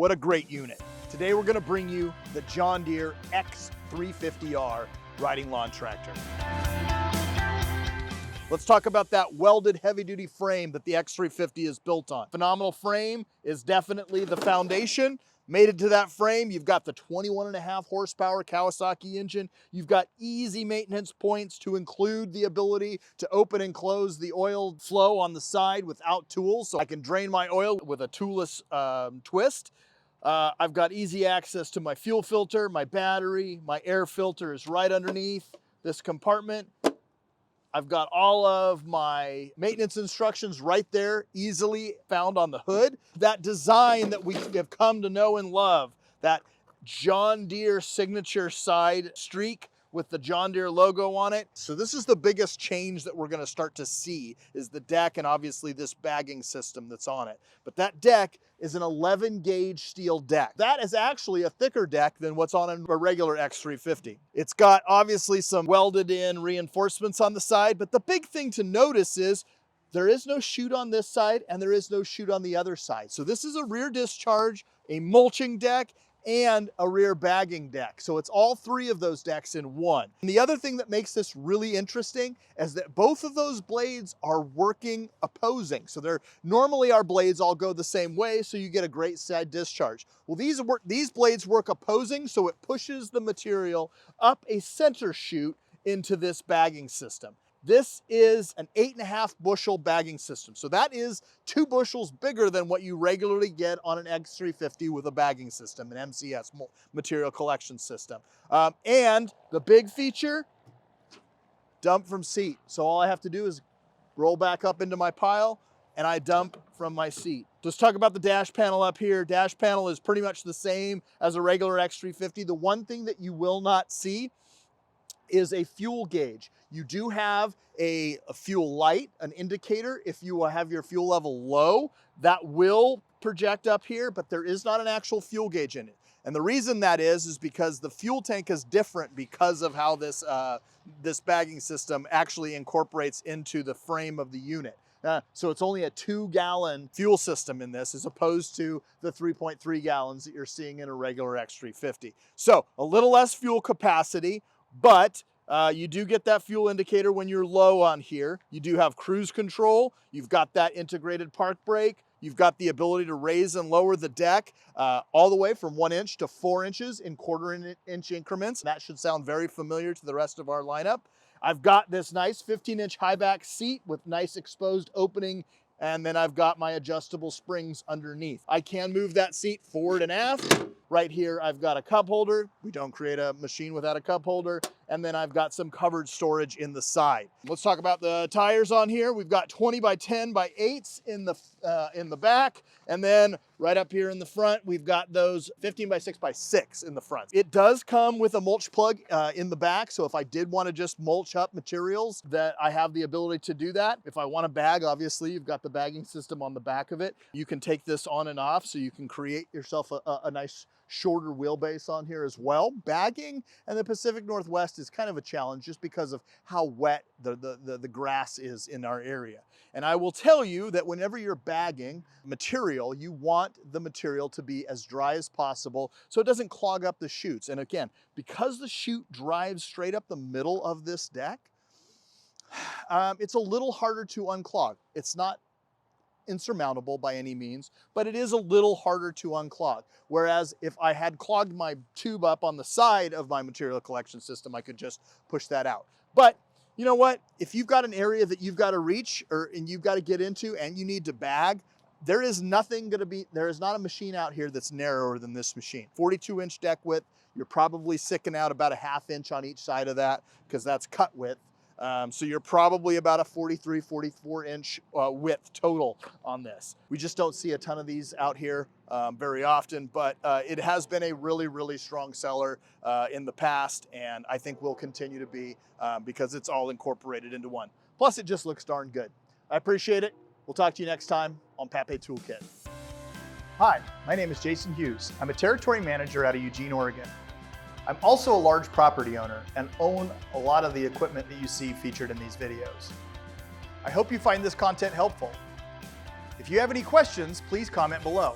What a great unit. Today we're gonna bring you the John Deere X350R riding lawn tractor. Let's talk about that welded heavy-duty frame that the X350 is built on. Phenomenal frame is definitely the foundation. Mated to that frame, you've got the 21.5 horsepower Kawasaki engine. You've got easy maintenance points to include the ability to open and close the oil flow on the side without tools. So I can drain my oil with a toolless twist. I've got easy access to my fuel filter, my battery, my air filter is right underneath this compartment. I've got all of my maintenance instructions right there, easily found on the hood. That design that we have come to know and love, that John Deere signature side streak with the John Deere logo on it. So this is the biggest change that we're gonna start to see, is the deck and obviously this bagging system that's on it. But that deck is an 11 gauge steel deck. That is actually a thicker deck than what's on a regular X350. It's got obviously some welded in reinforcements on the side, but the big thing to notice is there is no chute on this side and there is no chute on the other side. So this is a rear discharge, a mulching deck, and a rear bagging deck. So it's all three of those decks in one. And the other thing that makes this really interesting is that both of those blades are working opposing. So normally our blades all go the same way, so you get a great side discharge. Well, these blades work opposing, so it pushes the material up a center chute into this bagging system. This is an 8.5 bushel bagging system. So that is 2 bushels bigger than what you regularly get on an X350 with a bagging system, an MCS, material collection system. And the big feature, dump from seat. So all I have to do is roll back up into my pile and I dump from my seat. Let's talk about the dash panel up here. Dash panel is pretty much the same as a regular X350. The one thing that you will not see is a fuel gauge. You do have a fuel light, an indicator. If you have your fuel level low, that will project up here, but there is not an actual fuel gauge in it. And the reason that is because the fuel tank is different because of how this bagging system actually incorporates into the frame of the unit. So it's only a 2-gallon fuel system in this as opposed to the 3.3 gallons that you're seeing in a regular X350. So a little less fuel capacity, but you do get that fuel indicator when you're low on here. You do have cruise control. You've got that integrated park brake. You've got the ability to raise and lower the deck all the way from 1 inch to 4 inches in 1/4 inch increments. That should sound very familiar to the rest of our lineup. I've got this nice 15-inch high back seat with nice exposed opening, and then I've got my adjustable springs underneath. I can move that seat forward and aft. Right here, I've got a cup holder. We don't create a machine without a cup holder. And then I've got some covered storage in the side. Let's talk about the tires on here. We've got 20 by 10 by 8s in the back. And then right up here in the front, we've got those 15 by 6 by 6 in the front. It does come with a mulch plug in the back. So if I did want to just mulch up materials, that I have the ability to do that. If I want to bag, obviously you've got the bagging system on the back of it. You can take this on and off so you can create yourself a nice shorter wheelbase on here as well. Bagging in the Pacific Northwest is kind of a challenge just because of how wet the grass is in our area. And I will tell you that whenever you're bagging material, you want the material to be as dry as possible so it doesn't clog up the chutes. And again, because the chute drives straight up the middle of this deck, it's a little harder to unclog. It's not insurmountable by any means, but it is a little harder to unclog. Whereas if I had clogged my tube up on the side of my material collection system, I could just push that out. But you know what? If you've got an area that you've got to reach and you've got to get into and you need to bag, there is not a machine out here that's narrower than this machine. 42-inch deck width, you're probably sicking out about a 1/2 inch on each side of that because that's cut width. So you're probably about a 43, 44-inch width total on this. We just don't see a ton of these out here very often, but it has been a really, really strong seller in the past, and I think will continue to be because it's all incorporated into one. Plus, it just looks darn good. I appreciate it. We'll talk to you next time on Papé Toolkit. Hi, my name is Jason Hughes. I'm a territory manager out of Eugene, Oregon. I'm also a large property owner and own a lot of the equipment that you see featured in these videos. I hope you find this content helpful. If you have any questions, please comment below.